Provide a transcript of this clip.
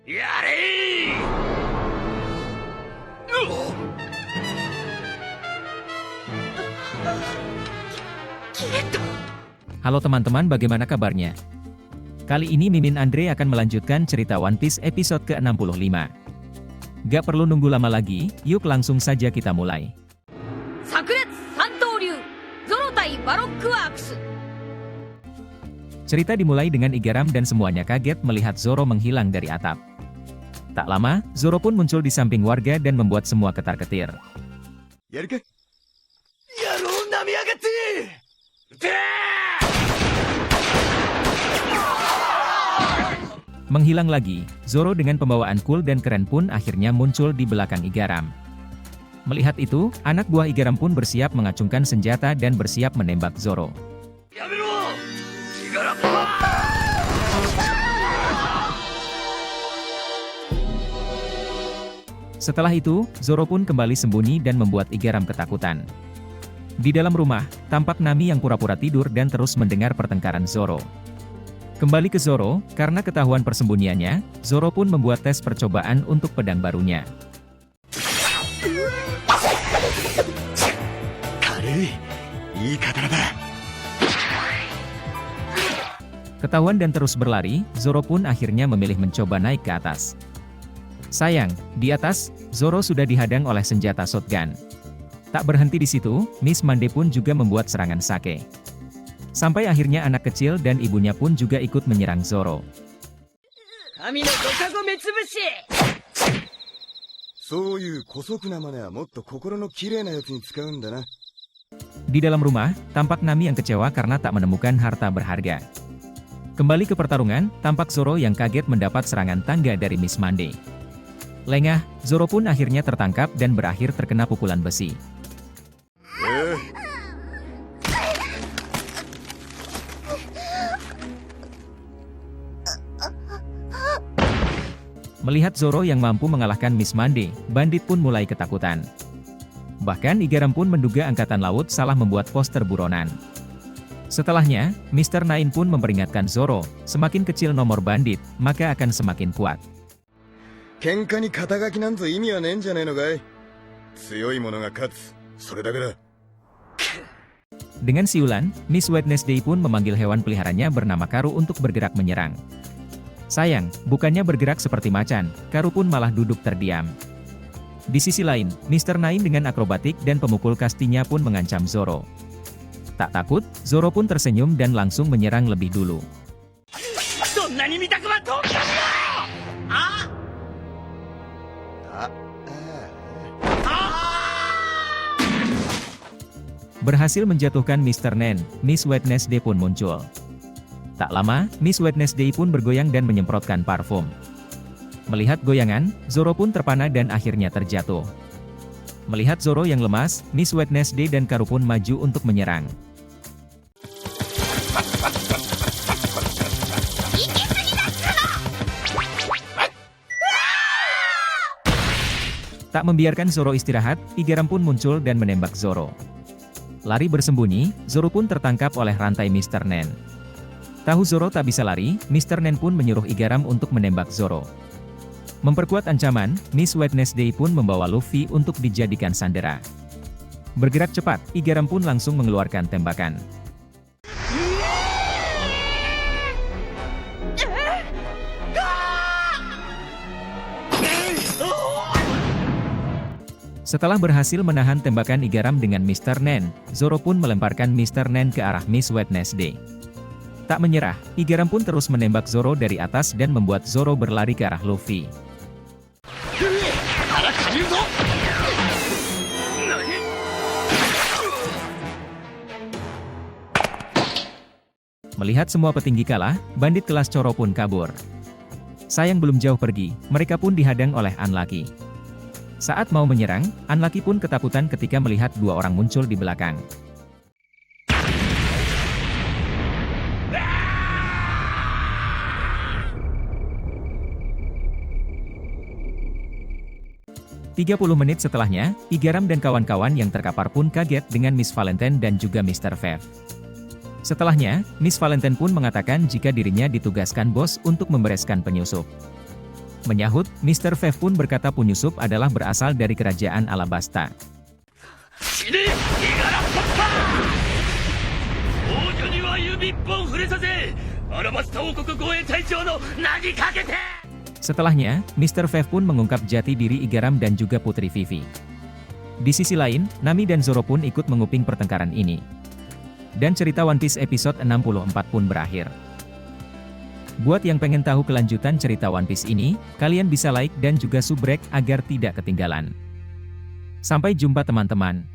Yari! Halo teman-teman, bagaimana kabarnya? Kali ini Mimin Andre akan melanjutkan cerita One Piece episode ke-65. Gak perlu nunggu lama lagi, yuk langsung saja kita mulai. Sakuretsu Santouryu Zoro tai Baroque Works. Cerita dimulai dengan Igaram dan semuanya kaget melihat Zoro menghilang dari atap. Tak lama, Zoro pun muncul di samping warga dan membuat semua ketar-ketir. Yaruka? Yaru Namiyagati! Menghilang lagi, Zoro dengan pembawaan cool dan keren pun akhirnya muncul di belakang Igaram. Melihat itu, anak buah Igaram pun bersiap mengacungkan senjata dan bersiap menembak Zoro. Yamero! Igaram! Setelah itu, Zoro pun kembali sembunyi dan membuat Igaram ketakutan. Di dalam rumah, tampak Nami yang pura-pura tidur dan terus mendengar pertengkaran Zoro. Kembali ke Zoro, karena ketahuan persembunyiannya, Zoro pun membuat tes percobaan untuk pedang barunya. Karui! Ii katana da! Ketahuan dan terus berlari, Zoro pun akhirnya memilih mencoba naik ke atas. Sayang, di atas, Zoro sudah dihadang oleh senjata shotgun. Tak berhenti di situ, Miss Mande pun juga membuat serangan sake. Sampai akhirnya anak kecil dan ibunya pun juga ikut menyerang Zoro. Kami no Gokago Metsubushi. そういう姑息な真似はもっと心の綺麗なやつに使うんだな。 Di dalam rumah, tampak Nami yang kecewa karena tak menemukan harta berharga. Kembali ke pertarungan, tampak Zoro yang kaget mendapat serangan tangga dari Miss Mande. Lengah, Zoro pun akhirnya tertangkap dan berakhir terkena pukulan besi. Melihat Zoro yang mampu mengalahkan Miss Mande, bandit pun mulai ketakutan. Bahkan Igaram pun menduga angkatan laut salah membuat poster buronan. Setelahnya, Mr. Nine pun memperingatkan Zoro, semakin kecil nomor bandit, maka akan semakin kuat. 喧嘩に肩書きなんぞ意味はねえんじゃねえのかい。強い者が勝つ。それだけだ。 Dengan siulan, Miss Wednesday pun memanggil hewan peliharanya bernama Karu untuk bergerak menyerang. Sayang, bukannya bergerak seperti macan, Karu pun malah duduk terdiam. Di sisi lain, Mr. Nine dengan akrobatik dan pemukul kastinya pun mengancam Zoro. Tak takut, Zoro pun tersenyum dan langsung menyerang lebih dulu. Berhasil menjatuhkan Mr. Nen, Miss Wednesday pun muncul. Tak lama, Miss Wednesday pun bergoyang dan menyemprotkan parfum. Melihat goyangan, Zoro pun terpana dan akhirnya terjatuh. Melihat Zoro yang lemas, Miss Wednesday dan Karu pun maju untuk menyerang. Tak membiarkan Zoro istirahat, Igaram pun muncul dan menembak Zoro. Lari bersembunyi, Zoro pun tertangkap oleh rantai Mr. Nen. Tahu Zoro tak bisa lari, Mr. Nen pun menyuruh Igaram untuk menembak Zoro. Memperkuat ancaman, Miss Wednesday pun membawa Luffy untuk dijadikan sandera. Bergerak cepat, Igaram pun langsung mengeluarkan tembakan. Setelah berhasil menahan tembakan Igaram dengan Mr. Nen, Zoro pun melemparkan Mr. Nen ke arah Miss Wednesday. Tak menyerah, Igaram pun terus menembak Zoro dari atas dan membuat Zoro berlari ke arah Luffy. Melihat semua petinggi kalah, bandit kelas Coro pun kabur. Sayang belum jauh pergi, mereka pun dihadang oleh Unlucky. Saat mau menyerang, Unlucky pun ketakutan ketika melihat dua orang muncul di belakang. "30 menit setelahnya, Igaram dan kawan-kawan yang terkapar pun kaget dengan Miss Valentine dan juga Mr. Vev. Setelahnya, Miss Valentine pun mengatakan jika dirinya ditugaskan bos untuk membereskan penyusup. Menyahut, Mr. Five pun berkata penyusup adalah berasal dari kerajaan Alabasta. 死ね、五十嵐ポッター。王女には指一本触れさせ、アラバスタ王国護衛隊長の名にかけて。 Setelahnya, Mr. Five pun mengungkap jati diri Igaram dan juga Putri Vivi. Di sisi lain, Nami dan Zoro pun ikut menguping pertengkaran ini. Dan cerita One Piece episode 64 pun berakhir. Buat yang pengen tahu kelanjutan cerita One Piece ini, kalian bisa like dan juga subrek agar tidak ketinggalan. Sampai jumpa teman-teman.